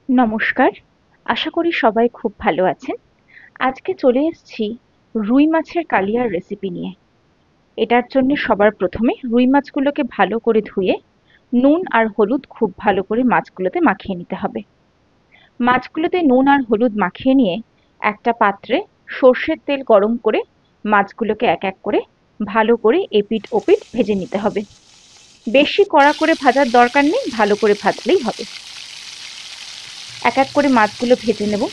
নমস্কার। আশা করি সবাই খুব ভালো আছেন। আজকে চলে এসেছি রুই মাছের কালিয়ার রেসিপি নিয়ে। এটার জন্য সবার প্রথমে রুই মাছগুলোকে ভালো করে ধুয়ে নুন আর হলুদ খুব ভালো করে মাছগুলোতে মাখিয়ে নিতে হবে। মাছগুলোতে নুন আর হলুদ মাখিয়ে নিয়ে একটা পাত্রে সর্ষের তেল গরম করে মাছগুলোকে এক এক করে ভালো করে এপিঠ ওপিঠ ভেজে নিতে হবে। বেশি কড়া করে ভাজার দরকার নেই, ভালো করে ভাজলেই হবে। এক এক করে মাছগুলো ভেজে নেব।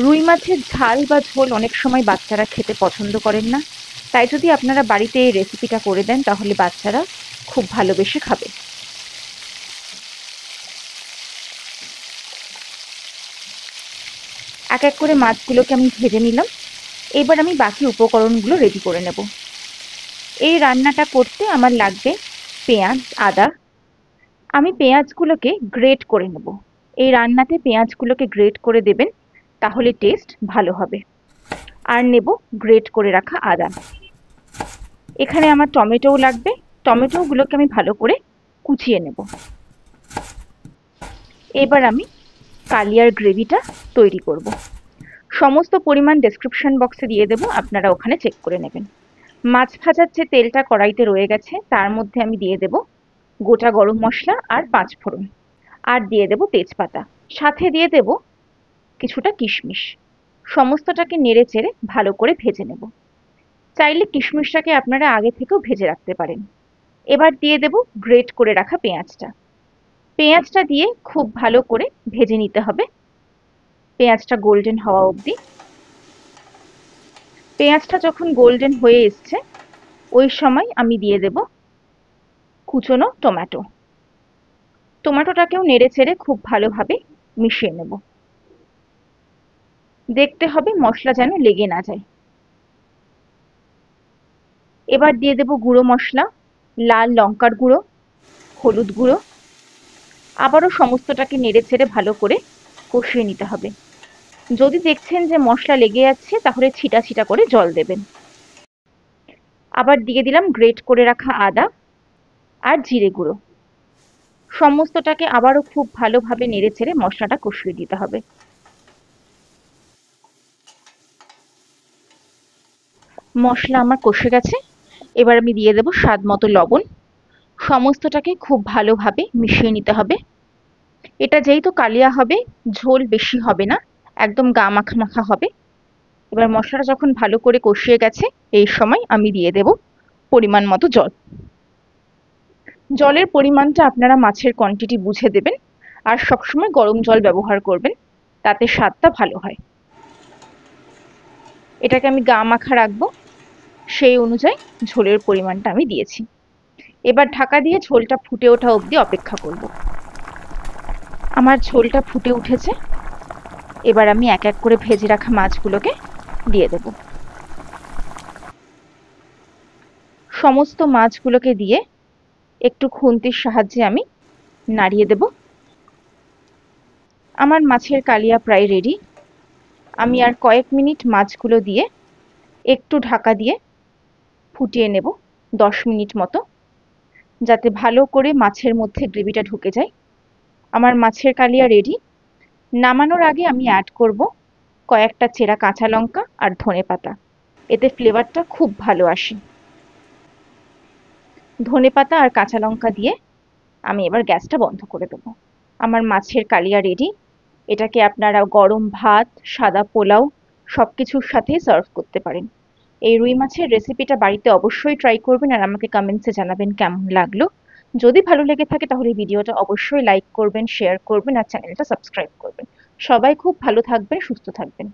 রুই মাছের ঝাল বা ঝোল অনেক সময় বাচ্চারা খেতে পছন্দ করেন না, তাই যদি আপনারা বাড়িতে এই রেসিপিটা করে দেন তাহলে বাচ্চারা খুব ভালোবেসে খাবে। এক এক করে মাছগুলোকে আমি ভেজে নিলাম। এবার আমি বাকি উপকরণগুলো রেডি করে নেব। এই রান্নাটা করতে আমার লাগবে পেঁয়াজ, আদা। আমি পেঁয়াজগুলোকে গ্রেট করে নেব। এই রান্নাতে পেঁয়াজগুলোকে গ্রেট করে দেবেন, তাহলে টেস্ট ভালো হবে। আর নেব গ্রেট করে রাখা আদা। এখানে আমার টমেটোও লাগবে। টমেটোগুলোকে আমি ভালো করে কুচিয়ে নেব। এবার আমি কালিয়ার গ্রেভিটা তৈরি করব। সমস্ত পরিমাণ ডেসক্রিপশন বক্সে দিয়ে দেবো, আপনারা ওখানে চেক করে নেবেন। মাছ ভাজার যে তেলটা কড়াইতে রয়ে গেছে তার মধ্যে আমি দিয়ে দেব গোটা গরম মশলা আর ৫ ফোড়ন, আর দিয়ে দেব তেজপাতা, সাথে দিয়ে দেব কিছুটা কিশমিশ। সমস্তটাকে নেড়ে চেড়ে ভালো করে ভেজে নেব। চাইলে কিশমিশটাকে আপনারা আগে থেকেও ভেজে রাখতে পারেন। এবার দিয়ে দেব গ্রেট করে রাখা পেঁয়াজটা। পেঁয়াজটা দিয়ে খুব ভালো করে ভেজে নিতে হবে, পেঁয়াজটা গোল্ডেন হওয়া অবধি। পেঁয়াজটা যখন গোল্ডেন হয়ে এসছে ওই সময় আমি দিয়ে দেব কুচনো টমেটো। টমেটোটাকেও নেড়ে চেড়ে খুব ভালোভাবে মিশিয়ে নেব। দেখতে হবে মশলা যেন লেগে না যায়। এবার দিয়ে দেব গুঁড়ো মশলা, লাল লঙ্কার গুঁড়ো, হলুদ গুঁড়ো। আবারও সমস্তটাকে নেড়ে চেড়ে ভালো করে কষিয়ে নিতে হবে। যদি দেখছেন যে মশলা লেগে যাচ্ছে তাহলে ছিটা ছিটা করে জল দেবেন। আবার দিয়ে দিলাম গ্রেট করে রাখা আদা আর জিরে গুঁড়ো। সমস্তটাকে আবারও খুব ভালোভাবে নেড়ে চেড়ে মশলাটা কষিয়ে দিতে হবে। মশলা আমার কষে গেছে। এবার আমি দিয়ে দেব স্বাদ মতো লবণ। সমস্তটাকে খুব ভালোভাবে মিশিয়ে নিতে হবে। এটা যেহেতু কালিয়া হবে, ঝোল বেশি হবে না, একদম গা মাখা মাখা হবে। এবার মশলাটা যখন ভালো করে কষিয়ে গেছে এই সময় আমি দিয়ে দেব পরিমাণ মতো জল। জলের পরিমাণটা আপনারা মাছের কোয়ান্টিটি বুঝে দেবেন, আর সবসময় গরম জল ব্যবহার করবেন, তাতে স্বাদটা ভালো হয়। এটাকে আমি গা মাখা রাখবো, সেই অনুযায়ী ঝোলের পরিমাণটা আমি দিয়েছি। এবার ঢাকা দিয়ে ঝোলটা ফুটে ওঠা অবধি অপেক্ষা করব। আমার ঝোলটা ফুটে উঠেছে। এবার আমি এক এক করে ভেজে রাখা মাছগুলোকে দিয়ে দেব। সমস্ত মাছগুলোকে দিয়ে একটু খুন্তির সাহায্যে আমি নাড়িয়ে দেব। আমার মাছের কালিয়া প্রায় রেডি। আমি আর কয়েক মিনিট মাছগুলো দিয়ে একটু ঢাকা দিয়ে ফুটিয়ে নেব 10 মিনিট মতো, যাতে ভালো করে মাছের মধ্যে গ্রেভিটা ঢুকে যায়। আমার মাছের কালিয়া রেডি। নামানোর আগে আমি অ্যাড করব কয়েকটা চেরা কাঁচা লঙ্কা আর ধনেপাতা, এতে ফ্লেভারটা খুব ভালো আসে। ধনেপাতা আর কাঁচা লঙ্কা দিয়ে আমি এবার গ্যাসটা বন্ধ করে দেবো। আমার মাছের কালিয়া রেডি। এটাকে আপনারা গরম ভাত, সাদা পোলাও সবকিছুর সাথেই সার্ভ করতে পারেন। এই রুই মাছের রেসিপিটা বাড়িতে অবশ্যই ট্রাই করবেন আর আমাকে কমেন্টসে জানাবেন কেমন লাগলো। যদি ভালো লেগে থাকে তাহলে ভিডিওটা অবশ্যই লাইক করবেন, শেয়ার করবেন আর চ্যানেলটা সাবস্ক্রাইব করবেন। সবাই খুব ভালো থাকবেন, সুস্থ থাকবেন।